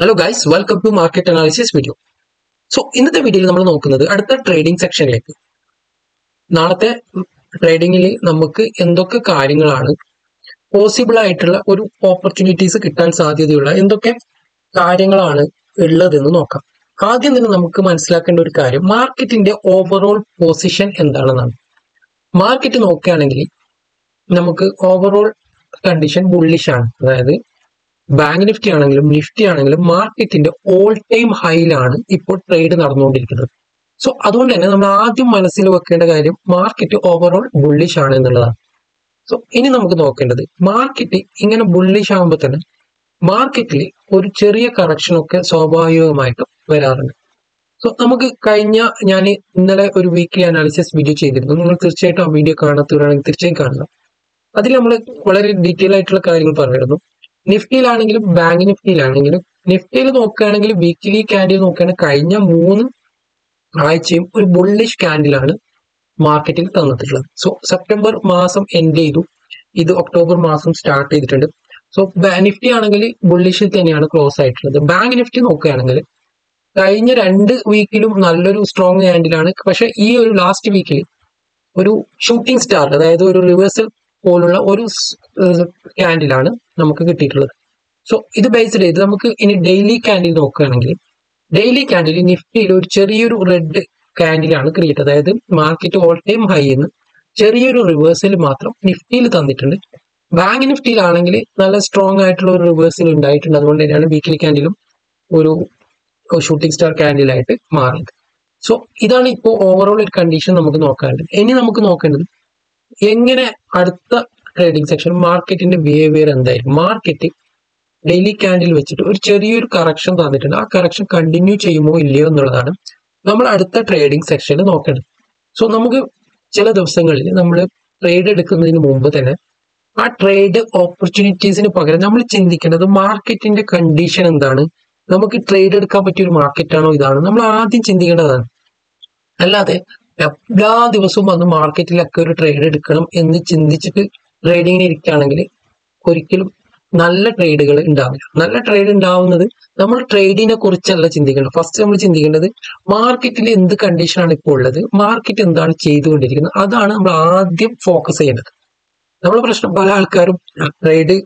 Hello guys, welcome to market analysis video. So ഇന്നത്തെ വീഡിയോയിൽ നമ്മൾ നോക്കുന്നത് അടുത്ത ട്രേഡിംഗ് സെക്ഷനിലേക്ക്. നാളത്തെ ട്രേഡിംഗിൽ നമുക്ക് എന്തൊക്കെ കാര്യങ്ങളാണ് പോസിബിൾ ആയിട്ടുള്ള ഒരു ഓപ്പർച്യൂണിറ്റീസ് കിട്ടാൻ സാധ്യതയുള്ള എന്തൊക്കെ കാര്യങ്ങളാണ് ഉള്ളതെന്ന് നോക്കാം. ആദ്യം തന്നെ നമുക്ക് മനസ്സിലാക്കേണ്ട ഒരു കാര്യം മാർക്കറ്റിന്റെ ഓവറോൾ പൊസിഷൻ എന്താണെന്നാണ്. മാർക്കറ്റ് നോക്കുകയാണെങ്കിൽ നമുക്ക് ഓവറോൾ കണ്ടീഷൻ ബുള്ളിഷ് ആണ്. അതായത് ബാങ്ക് നിഫ്റ്റി ആണെങ്കിലും മാർക്കറ്റിന്റെ ഓൾ ടൈം ഹൈയിലാണ് ഇപ്പോൾ ട്രേഡ് നടന്നുകൊണ്ടിരിക്കുന്നത്. സോ അതുകൊണ്ട് തന്നെ നമ്മൾ ആദ്യം മനസ്സിൽ വെക്കേണ്ട കാര്യം മാർക്കറ്റ് ഓവറോൾ ബുള്ളിഷ് ആണ് എന്നുള്ളതാണ്. സോ ഇനി നമുക്ക് നോക്കേണ്ടത് മാർക്കറ്റ് ഇങ്ങനെ ബുള്ളിഷ് ആകുമ്പോൾ തന്നെ മാർക്കറ്റിൽ ഒരു ചെറിയ കറക്ഷൻ ഒക്കെ സ്വാഭാവികമായിട്ടും വരാറുണ്ട്. സോ നമുക്ക് ഞാൻ ഇന്നലെ ഒരു വീക്ക്ലി അനാലിസിസ് വീഡിയോ ചെയ്തിരുന്നു. നിങ്ങൾ തീർച്ചയായിട്ടും ആ വീഡിയോ കാണാത്തവരാണെങ്കിൽ തീർച്ചയായും കാണുക. അതിൽ നമ്മൾ വളരെ ഡീറ്റെയിൽ ആയിട്ടുള്ള കാര്യങ്ങൾ പറഞ്ഞിരുന്നു. നിഫ്റ്റിയിലാണെങ്കിലും ബാങ്ക് നിഫ്റ്റിയിലാണെങ്കിലും നിഫ്റ്റിയിൽ നോക്കുകയാണെങ്കിൽ വീക്ക്ലി ക്യാൻഡിൽ നോക്കുകയാണെങ്കിൽ കഴിഞ്ഞ 3 ആഴ്ചയും ഒരു ബുള്ളിഷ് ക്യാൻഡിലാണ് മാർക്കറ്റിൽ തന്നിട്ടുള്ളത്. സോ സെപ്റ്റംബർ മാസം എൻഡ് ചെയ്തു, ഇത് ഒക്ടോബർ മാസം സ്റ്റാർട്ട് ചെയ്തിട്ടുണ്ട്. സോ നിഫ്റ്റി ആണെങ്കിൽ ബുള്ളിഷിൽ തന്നെയാണ് ക്ലോസ് ആയിട്ടുള്ളത്. ബാങ്ക് നിഫ്റ്റി നോക്കുകയാണെങ്കിൽ കഴിഞ്ഞ 2 വീക്കിലും നല്ലൊരു സ്ട്രോങ് ക്യാൻഡിലാണ്. പക്ഷെ ഈ ഒരു ലാസ്റ്റ് വീക്കിൽ ഒരു ഷൂട്ടിംഗ് സ്റ്റാർ, അതായത് ഒരു റിവേഴ്സൽ പോലുള്ള ഒരു ക്യാൻഡിലാണ് നമുക്ക് കിട്ടിയിട്ടുള്ളത്. സോ ഇത് ബേസ്ഡ് ചെയ്ത് നമുക്ക് ഇനി ഡെയിലി ക്യാൻഡിൽ നോക്കുകയാണെങ്കിൽ ഡെയിലി ക്യാൻഡിൽ നിഫ്റ്റിയിൽ ഒരു ചെറിയൊരു റെഡ് ക്യാൻഡിലാണ് ക്രിയേറ്റ്, അതായത് മാർക്കറ്റ് ഓൾ ടൈം ഹൈ എന്ന് ചെറിയൊരു റിവേഴ്സൽ മാത്രം നിഫ്റ്റിയിൽ തന്നിട്ടുണ്ട്. ബാങ്ക് നിഫ്റ്റിയിലാണെങ്കിൽ നല്ല സ്ട്രോങ് ആയിട്ടുള്ള ഒരു റിവേഴ്സൽ ഉണ്ടായിട്ടുണ്ട്. അതുകൊണ്ട് തന്നെയാണ് വീക്ക്ലി ക്യാൻഡിലും ഒരു ഷൂട്ടിംഗ് സ്റ്റാർ ക്യാൻഡിലായിട്ട് മാറിയത്. സോ ഇതാണ് ഇപ്പോൾ ഓവറോൾ ഒരു കണ്ടീഷൻ നമുക്ക് നോക്കാനുള്ളത്. ഇനി നമുക്ക് നോക്കേണ്ടത് എങ്ങനെ അടുത്ത ട്രേഡിംഗ് സെക്ഷൻ മാർക്കറ്റിന്റെ ബിഹേവിയർ എന്തായിരിക്കും. മാർക്കറ്റ് ഡെയിലി ക്യാൻഡിൽ വെച്ചിട്ട് ഒരു ചെറിയൊരു കറക്ഷൻ തന്നിട്ടുണ്ട്. ആ കറക്ഷൻ കണ്ടിന്യൂ ചെയ്യുമോ ഇല്ലയോ എന്നുള്ളതാണ് നമ്മൾ അടുത്ത ട്രേഡിംഗ് സെക്ഷനിൽ നോക്കേണ്ടത്. സോ നമുക്ക് ചില ദിവസങ്ങളിൽ നമ്മൾ ട്രേഡ് എടുക്കുന്നതിന് മുമ്പ് തന്നെ ആ ട്രേഡ് ഓപ്പർച്യൂണിറ്റീസിന് പകരം നമ്മൾ ചിന്തിക്കേണ്ടത് മാർക്കറ്റിന്റെ കണ്ടീഷൻ എന്താണ്, നമുക്ക് ട്രേഡ് എടുക്കാൻ പറ്റിയ ഒരു മാർക്കറ്റാണോ ഇതാണ് നമ്മൾ ആദ്യം ചിന്തിക്കേണ്ടതാണ്. അല്ലാതെ എല്ലാ ദിവസവും വന്ന് മാർക്കറ്റിലൊക്കെ ഒരു ട്രേഡ് എടുക്കണം എന്ന് ചിന്തിച്ചിട്ട് ട്രേഡിങ്ങിന് ഇരിക്കുകയാണെങ്കിൽ ഒരിക്കലും നല്ല ട്രേഡുകൾ ഉണ്ടാവില്ല. നല്ല ട്രേഡ് ഉണ്ടാവുന്നത് നമ്മൾ ട്രേഡിനെ കുറിച്ചല്ല ചിന്തിക്കേണ്ടത്. ഫസ്റ്റ് നമ്മൾ ചിന്തിക്കേണ്ടത് മാർക്കറ്റിൽ എന്ത് കണ്ടീഷനാണ് ഇപ്പോൾ ഉള്ളത്, മാർക്കറ്റ് എന്താണ് ചെയ്തുകൊണ്ടിരിക്കുന്നത്, അതാണ് നമ്മൾ ആദ്യം ഫോക്കസ് ചെയ്യേണ്ടത്. നമ്മുടെ പ്രശ്നം പല ആൾക്കാരും ട്രേഡ്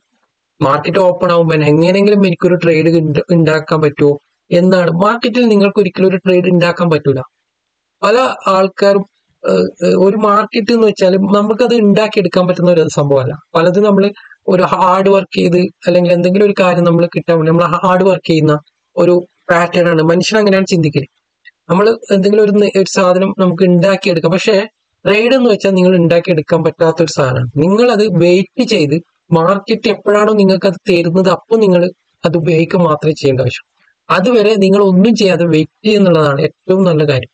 മാർക്കറ്റ് ഓപ്പൺ ആകുമ്പോൾ എങ്ങനെയെങ്കിലും എനിക്കൊരു ട്രേഡ് ഉണ്ടാക്കാൻ പറ്റുമോ എന്നാണ്. മാർക്കറ്റിൽ നിങ്ങൾക്ക് ഒരിക്കലും ഒരു ട്രേഡ് ഉണ്ടാക്കാൻ പറ്റൂല. പല ആൾക്കാരും ഒരു മാർക്കറ്റ് എന്ന് വെച്ചാൽ നമുക്കത് ഉണ്ടാക്കിയെടുക്കാൻ പറ്റുന്ന ഒരു സംഭവമല്ല. പലതും നമ്മൾ ഒരു ഹാർഡ് വർക്ക് ചെയ്ത് അല്ലെങ്കിൽ എന്തെങ്കിലും ഒരു കാര്യം നമ്മൾ കിട്ടാൻ വേണ്ടി നമ്മൾ ഹാർഡ് വർക്ക് ചെയ്യുന്ന ഒരു പാറ്റേൺ ആണ്. മനുഷ്യൻ അങ്ങനെയാണ് ചിന്തിക്കല്. നമ്മൾ എന്തെങ്കിലും ഒരു സാധനം നമുക്ക് ഉണ്ടാക്കിയെടുക്കാം. പക്ഷെ ട്രേഡ് എന്ന് വെച്ചാൽ നിങ്ങൾ ഉണ്ടാക്കിയെടുക്കാൻ പറ്റാത്ത ഒരു സാധനമാണ്. നിങ്ങളത് വെയിറ്റ് ചെയ്ത് മാർക്കറ്റ് എപ്പോഴാണോ നിങ്ങൾക്ക് അത് തരുന്നത് അപ്പോൾ നിങ്ങൾ അത് ഉപയോഗിക്കുക മാത്രമേ ചെയ്യേണ്ട ആവശ്യം. അതുവരെ നിങ്ങൾ ഒന്നും ചെയ്യാതെ വെയിറ്റ് ചെയ്യുന്നുള്ളതാണ് ഏറ്റവും നല്ല കാര്യം.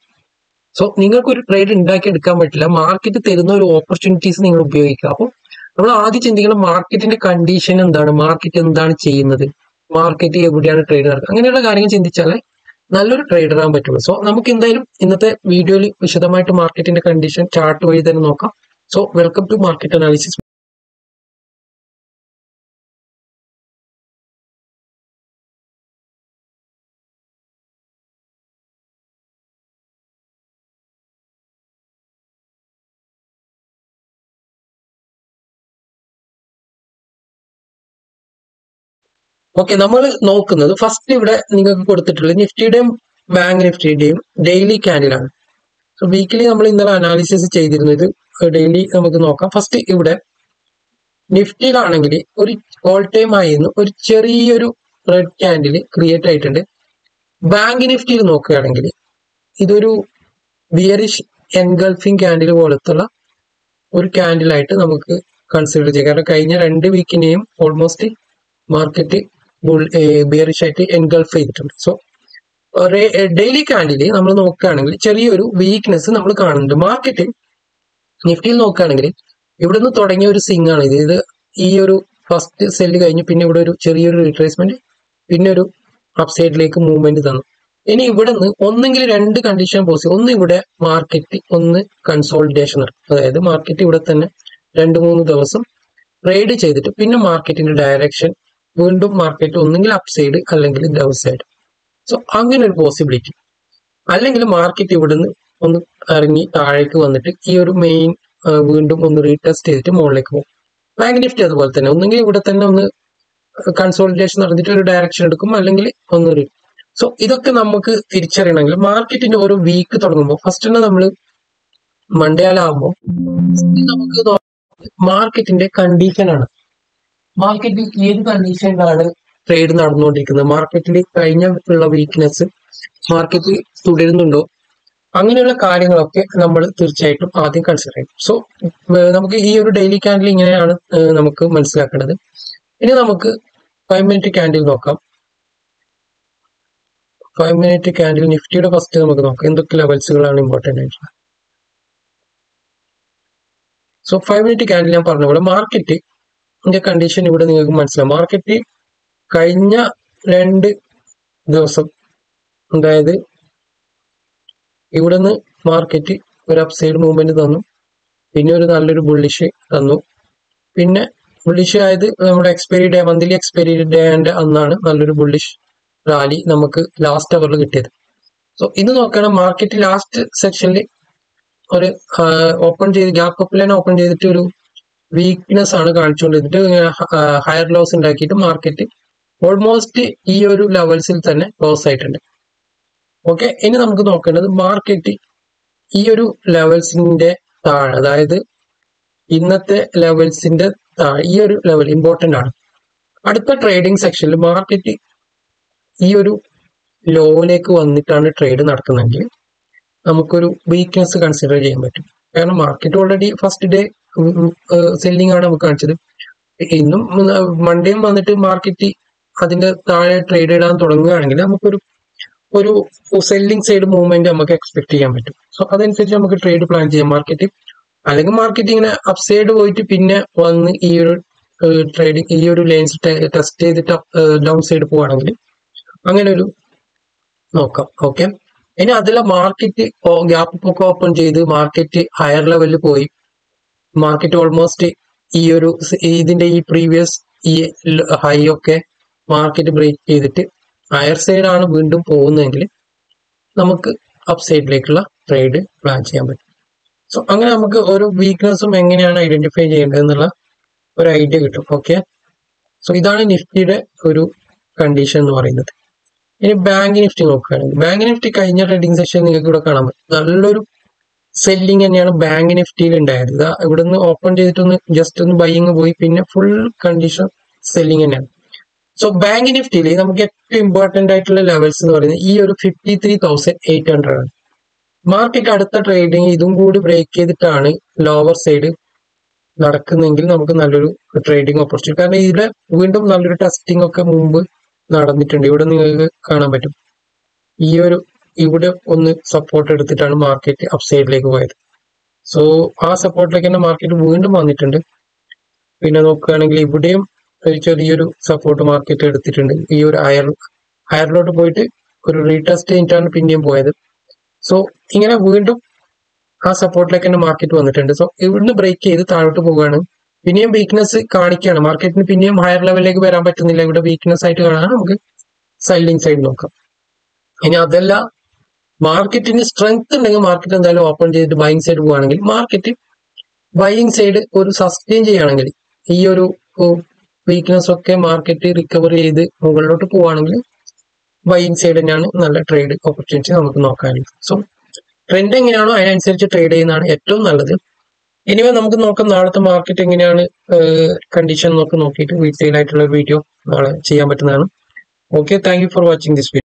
സോ നിങ്ങൾക്ക് ഒരു ട്രേഡ് ഉണ്ടാക്കിയെടുക്കാൻ പറ്റില്ല, മാർക്കറ്റ് തരുന്ന ഒരു ഓപ്പർച്യൂണിറ്റീസ് നിങ്ങൾ ഉപയോഗിക്കുക. അപ്പോൾ നമ്മൾ ആദ്യം ചിന്തിക്കണം മാർക്കറ്റിന്റെ കണ്ടീഷൻ എന്താണ്, മാർക്കറ്റ് എന്താണ് ചെയ്യുന്നത്, മാർക്കറ്റ് എവിടെയാണ് ട്രേഡ് നടക്കുന്നത്, അങ്ങനെയുള്ള കാര്യങ്ങൾ ചിന്തിച്ചാലേ നല്ലൊരു ട്രേഡർ ആകാൻ പറ്റുള്ളൂ. സോ നമുക്ക് എന്തായാലും ഇന്നത്തെ വീഡിയോയിൽ വിശദമായിട്ട് മാർക്കറ്റിന്റെ കണ്ടീഷൻ ചാർട്ട് വഴി തന്നെ നോക്കാം. So welcome to market analysis. Okay, നമ്മൾ നോക്കുന്നത് ഫസ്റ്റ് ഇവിടെ നിങ്ങൾക്ക് കൊടുത്തിട്ടുള്ളത് നിഫ്റ്റിയുടെയും ബാങ്ക് നിഫ്റ്റിയുടെയും ഡെയിലി ക്യാൻഡിലാണ്. സോ വീക്കിലി നമ്മൾ ഇന്നലെ അനാലിസിസ് ചെയ്തിരുന്നത് ഡെയിലി നമുക്ക് നോക്കാം. ഫസ്റ്റ് ഇവിടെ നിഫ്റ്റിയിലാണെങ്കിൽ ഒരു ഓൾ ടൈം ആയിരുന്നു ഒരു ചെറിയൊരു റെഡ് ക്യാൻഡിൽ ക്രിയേറ്റ് ആയിട്ടുണ്ട്. ബാങ്ക് നിഫ്റ്റിയിൽ നോക്കുകയാണെങ്കിൽ ഇതൊരു ബിയറിഷ് എൻഗൾഫിംഗ് ക്യാൻഡിൽ പോലത്തുള്ള ഒരു ക്യാൻഡിലായിട്ട് നമുക്ക് കൺസിഡർ ചെയ്യാം. കാരണം കഴിഞ്ഞ 2 വീക്കിനെയും ഓൾമോസ്റ്റ് മാർക്കറ്റ് ബിയറിഷ് ആയിട്ട് എൻഗൾഫ് ചെയ്തിട്ടുണ്ട്. സോ ഡെയിലി ക്യാൻഡിൽ നമ്മൾ നോക്കുകയാണെങ്കിൽ ചെറിയൊരു വീക്ക്നെസ് നമ്മൾ കാണുന്നുണ്ട്. മാർക്കറ്റ് നിഫ്റ്റിയിൽ നോക്കുകയാണെങ്കിൽ ഇവിടുന്ന് തുടങ്ങിയ ഒരു സിംഗ് ആണ് ഇത്. ഈ ഒരു ഫസ്റ്റ് സെല്ല് കഴിഞ്ഞ് പിന്നെ ഇവിടെ ഒരു ചെറിയൊരു റിട്രേസ്മെന്റ്, പിന്നെ ഒരു അപ്സൈഡിലേക്ക് മൂവ്മെന്റ് തന്നു. ഇനി ഇവിടെ നിന്ന് ഒന്നെങ്കിൽ 2 കണ്ടീഷൻ പോസിബിൾ. ഒന്ന് ഇവിടെ മാർക്കറ്റ് ഒന്ന് കൺസോളിഡേഷൻ നടക്കും, അതായത് മാർക്കറ്റ് ഇവിടെ തന്നെ 2-3 ദിവസം ട്രേഡ് ചെയ്തിട്ട് പിന്നെ മാർക്കറ്റിന്റെ ഡയറക്ഷൻ വീണ്ടും മാർക്കറ്റ് ഒന്നുകിൽ അപ് സൈഡ് അല്ലെങ്കിൽ ഡൗൺ സൈഡ്. സോ അങ്ങനെ ഒരു പോസിബിലിറ്റി. അല്ലെങ്കിൽ മാർക്കറ്റ് ഇവിടുന്ന് ഒന്ന് ഇറങ്ങി താഴേക്ക് വന്നിട്ട് ഈ ഒരു മെയിൻ വീണ്ടും ഒന്ന് റീടെസ്റ്റ് ചെയ്തിട്ട് മുകളിലേക്ക് പോകും. ബാങ്ക് നിഫ്റ്റി അതുപോലെ തന്നെ ഒന്നുകിൽ ഇവിടെ തന്നെ ഒന്ന് കൺസോളിഡേഷൻ നടന്നിട്ട് ഒരു ഡയറക്ഷൻ എടുക്കും, അല്ലെങ്കിൽ ഒന്ന്. സോ ഇതൊക്കെ നമുക്ക് തിരിച്ചറിയണമെങ്കിൽ മാർക്കറ്റിന്റെ ഓരോ വീക്ക് തുടങ്ങുമ്പോൾ ഫസ്റ്റ് തന്നെ നമ്മൾ മണ്ടയാലാകുമ്പോൾ നമുക്ക് മാർക്കറ്റിന്റെ കണ്ടീഷനാണ്. മാർക്കറ്റിൽ ഏത് കണ്ടീഷനിലാണ് ട്രേഡ് നടന്നുകൊണ്ടിരിക്കുന്നത്, മാർക്കറ്റിൽ കഴിഞ്ഞ ഉള്ള വീക്ക്നെസ് മാർക്കറ്റ് തുടരുന്നുണ്ടോ, അങ്ങനെയുള്ള കാര്യങ്ങളൊക്കെ നമ്മൾ തീർച്ചയായിട്ടും ആദ്യം കൺസിഡർ ചെയ്യും. സോ നമുക്ക് ഈ ഒരു ഡെയിലി ക്യാൻഡിൽ ഇങ്ങനെയാണ് നമുക്ക് മനസ്സിലാക്കേണ്ടത്. ഇനി നമുക്ക് 5 മിനിറ്റ് ക്യാൻഡിൽ നോക്കാം. 5 മിനിറ്റ് ക്യാൻഡിൽ നിഫ്റ്റിയുടെ ഫസ്റ്റ് നമുക്ക് നോക്കാം എന്തൊക്കെ ലെവൽസുകളാണ് ഇമ്പോർട്ടൻ്റ് ആയിട്ടുള്ളത്. സോ 5 മിനിറ്റ് ക്യാൻഡിൽ ഞാൻ പറഞ്ഞ പോലെ മാർക്കറ്റിന്റെ കണ്ടീഷൻ ഇവിടെ നിങ്ങൾക്ക് മനസ്സിലാവും. മാർക്കറ്റ് കഴിഞ്ഞ 2 ദിവസം, അതായത് ഇവിടുന്ന് മാർക്കറ്റ് ഒരു അപ്സൈഡ് മൂവ്മെന്റ് തന്നു, പിന്നെ ഒരു നല്ലൊരു ബുള്ളിഷ് തന്നു, പിന്നെ ബുള്ളിഷ് ആയത് നമ്മുടെ മന്ത്ലി എക്സ്പയറി ഡേന്റെ അന്നാണ് നല്ലൊരു ബുള്ളിഷ് റാലി നമുക്ക് ലാസ്റ്റ് അവറിൽ കിട്ടിയത്. സോ ഇത് നോക്കണം, മാർക്കറ്റ് ലാസ്റ്റ് സെക്ഷനിൽ ഒരു ഓപ്പൺ ചെയ്ത് ഗ്യാപ്പ് അപ്പ് ലൈൻ ഓപ്പൺ ചെയ്തിട്ട് ഒരു വീക്ക്നെസ് ആണ് കാണിച്ചുകൊണ്ടിരുന്നിട്ട് ഹയർ ലോസ് ഉണ്ടാക്കിയിട്ട് മാർക്കറ്റ് ഓൾമോസ്റ്റ് ഈ ഒരു ലെവൽസിൽ തന്നെ ക്ലോസ് ആയിട്ടുണ്ട്. ഓക്കെ, ഇനി നമുക്ക് നോക്കേണ്ടത് മാർക്കറ്റ് ഈ ഒരു ലെവൽസിന്റെ താഴെ, അതായത് ഇന്നത്തെ ലെവൽസിന്റെ താഴെ ഈ ഒരു ലെവൽ ഇമ്പോർട്ടന്റ് ആണ്. അടുത്ത ട്രേഡിംഗ് സെക്ഷനിൽ മാർക്കറ്റ് ഈ ഒരു ലോയിലേക്ക് വന്നിട്ടാണ് ട്രേഡ് നടക്കുന്നതെങ്കിൽ നമുക്കൊരു വീക്ക്നെസ് കൺസിഡർ ചെയ്യാൻ പറ്റും. കാരണം market already first day selling ആണ് നമുക്ക് കാണിച്ചത്. ഇന്നും മൺഡേയും വന്നിട്ട് മാർക്കറ്റ് അതിന്റെ താഴെ ട്രേഡ് ഇടാൻ തുടങ്ങുകയാണെങ്കിൽ നമുക്കൊരു സെല്ലിംഗ് സൈഡ് മൂവ്മെന്റ് നമുക്ക് എക്സ്പെക്ട് ചെയ്യാൻ പറ്റും. സോ അതനുസരിച്ച് നമുക്ക് ട്രേഡ് പ്ലാൻ ചെയ്യാം മാർക്കറ്റ്. അല്ലെങ്കിൽ മാർക്കറ്റ് ഇങ്ങനെ അപ്സൈഡ് പോയിട്ട് പിന്നെ വന്ന് ഈ ഒരു ട്രേഡിങ് ഈ ഒരു ലൈൻസ് ടെസ്റ്റ് ചെയ്തിട്ട് ഡൗൺ സൈഡ് പോവുകയാണെങ്കിൽ അങ്ങനെ ഒരു നോക്കാം. ഓക്കെ, ഇനി അതിലെ മാർക്കറ്റ് ഗ്യാപ്പ് ഒക്കെ ഓപ്പൺ ചെയ്ത് മാർക്കറ്റ് ഹയർ ലെവലിൽ പോയി, മാർക്കറ്റ് ഓൾമോസ്റ്റ് ഈ ഒരു ഇതിന്റെ ഈ പ്രീവിയസ് ഈ ഹൈ ഒക്കെ മാർക്കറ്റ് ബ്രേക്ക് ചെയ്തിട്ട് ഹയർ സൈഡാണ് വീണ്ടും പോകുന്നതെങ്കിൽ നമുക്ക് അപ് സൈഡിലേക്കുള്ള ട്രേഡ് പ്ലാൻ ചെയ്യാൻ പറ്റും. സോ അങ്ങനെ നമുക്ക് ഓരോ വീക്ക്നെസ്സും എങ്ങനെയാണ് ഐഡന്റിഫൈ ചെയ്യേണ്ടത് എന്നുള്ള ഒരു ഐഡിയ കിട്ടും. ഓക്കെ, സോ ഇതാണ് നിഫ്റ്റിയുടെ ഒരു കണ്ടീഷൻ എന്ന് പറയുന്നത്. ഇനി ബാങ്ക് നിഫ്റ്റി നോക്കുകയാണെങ്കിൽ ബാങ്ക് നിഫ്റ്റി കഴിഞ്ഞ ട്രേഡിംഗ് സെഷൻ നിങ്ങൾക്ക് ഇവിടെ കാണാൻ പറ്റും. നല്ലൊരു സെല്ലിംഗ് തന്നെയാണ് ബാങ്ക് നിഫ്റ്റിയിൽ ഉണ്ടായത്. ഇവിടുന്ന് ഓപ്പൺ ചെയ്തിട്ടൊന്ന് ജസ്റ്റ് ഒന്ന് ബൈയിങ് പോയി, പിന്നെ ഫുൾ കണ്ടീഷൻ സെല്ലിംഗ് തന്നെയാണ്. സോ ബാങ്ക് നിഫ്റ്റിയിൽ നമുക്ക് ഏറ്റവും ഇമ്പോർട്ടന്റ് ആയിട്ടുള്ള ലെവൽസ് എന്ന് പറയുന്നത് ഈ ഒരു 53,800 ആണ്. മാർക്കറ്റ് അടുത്ത ട്രേഡിങ് ഇതും കൂടി ബ്രേക്ക് ചെയ്തിട്ടാണ് ലോവർ സൈഡ് നടക്കുന്നെങ്കിൽ നമുക്ക് നല്ലൊരു ട്രേഡിംഗ് ഓപ്പർച്യൂണിറ്റി. കാരണം ഇതിലെ വീണ്ടും നല്ലൊരു ടെസ്റ്റിംഗ് ഒക്കെ മുമ്പ് നടന്നിട്ടുണ്ട്. ഇവിടെ നിങ്ങൾക്ക് കാണാൻ പറ്റും ഈ ഒരു ഇവിടെ ഒന്ന് സപ്പോർട്ട് എടുത്തിട്ടാണ് മാർക്കറ്റ് അപ്സൈഡിലേക്ക് പോയത്. സോ ആ സപ്പോർട്ടിലേക്ക് തന്നെ മാർക്കറ്റ് വീണ്ടും വന്നിട്ടുണ്ട്. പിന്നെ നോക്കുകയാണെങ്കിൽ ഇവിടെയും ഒരു ചെറിയൊരു സപ്പോർട്ട് മാർക്കറ്റ് എടുത്തിട്ടുണ്ട്. ഈ ഒരു ഹയറിലോട്ട് പോയിട്ട് ഒരു റീടെസ്റ്റ് ചെയ്തിട്ടാണ് പിന്നെയും പോയത്. സോ ഇങ്ങനെ വീണ്ടും ആ സപ്പോർട്ടിലേക്ക് തന്നെ മാർക്കറ്റ് വന്നിട്ടുണ്ട്. സോ ഇവിടുന്ന് ബ്രേക്ക് ചെയ്ത് താഴോട്ട് പോവുകയാണ്. പിന്നെയും വീക്ക്നെസ് കാണിക്കുകയാണ്. മാർക്കറ്റിന് പിന്നെയും ഹയർ ലെവലിലേക്ക് വരാൻ പറ്റുന്നില്ല. ഇവിടെ വീക്ക്നെസ് ആയിട്ട് കാണാൻ നമുക്ക് സെല്ലിംഗ് സൈഡ് നോക്കാം. ഇനി അതല്ല മാർക്കറ്റിന് സ്ട്രെങ്ത് ഉണ്ടെങ്കിൽ മാർക്കറ്റ് എന്തായാലും ഓപ്പൺ ചെയ്തിട്ട് ബൈയിങ് സൈഡ് പോവുകയാണെങ്കിൽ മാർക്കറ്റ് ബൈയിങ് സൈഡ് ഒരു സസ്റ്റെയിൻ ചെയ്യുകയാണെങ്കിൽ ഈ ഒരു വീക്ക്നെസ് ഒക്കെ മാർക്കറ്റ് റിക്കവർ ചെയ്ത് മുകളിലോട്ട് പോവുകയാണെങ്കിൽ ബൈയിങ് സൈഡ് തന്നെയാണ് നല്ല ട്രേഡ് ഓപ്പർച്യൂണിറ്റി നമുക്ക് നോക്കാനുള്ളത്. സോ ട്രെൻഡ് എങ്ങനെയാണോ അതിനനുസരിച്ച് ട്രേഡ് ചെയ്യുന്നതാണ് ഏറ്റവും നല്ലത്. ഇനിവേ നമുക്ക് നോക്കാം നാളത്തെ മാർക്കറ്റ് എങ്ങനെയാണ് കണ്ടീഷൻ നോക്കിയിട്ട് ഡീറ്റെയിൽ ആയിട്ടുള്ള വീഡിയോ നാളെ ചെയ്യാൻ പറ്റുന്നതാണ്. Okay, thank you for watching this video.